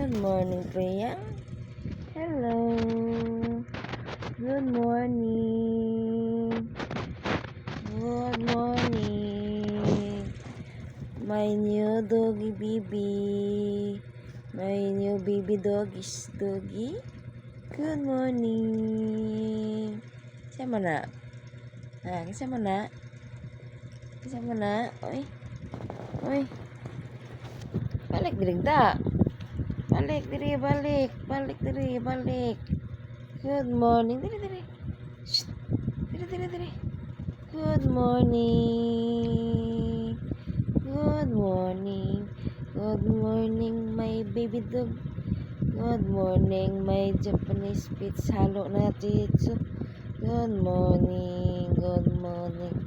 Good morning, Priya. Hello. Good morning. Good morning. My new doggy baby. My new baby dog is doggy. Good morning. Sama na? Kasama na? Kasama na? Oy. Oy. Balik diri da. Balik diri, balik. Balik diri, balik. Good morning. Diri. Shh. Diri. Good morning. Good morning. Good morning, my baby dog. Good morning, my Japanese Spitz. Halo na titso. Good morning. Good morning.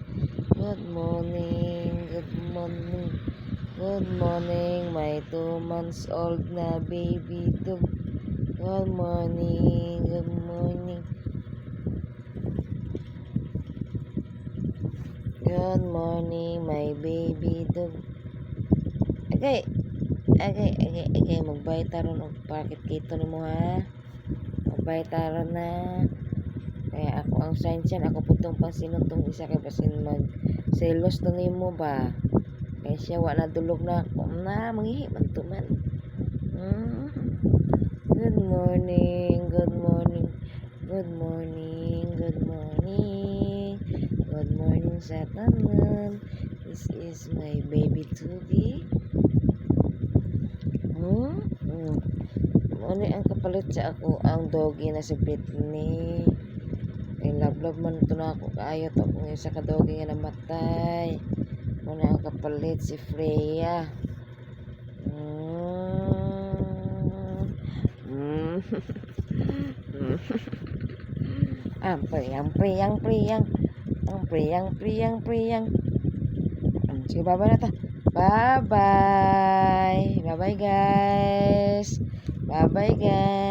Good morning. Good morning. Good morning, my 2 months old na baby dog. Good morning. Good morning. Good morning, my baby dog. Agay. Magbay taron og pakit kito nimo ha. Magbay taron na. Kaya ako ang sign yan. Ako putong pansinon tong isa kay basin mag selos to nimo ba. Kaya siya wala dulog na ako na mangihi man to man. Good morning. Good morning. Good morning. Good morning. Good morning sa tanan. This is my baby Tubi. Ano ang kapalit sa ako ang doggy na si Britney. Ay love man ito na ako kaayo to kung isa ka doggy nga namatay. Ano ang kapalit si Freya. Priyang. Sige, bye-bye na ta. Bye-bye. Bye-bye, guys. Bye-bye, guys.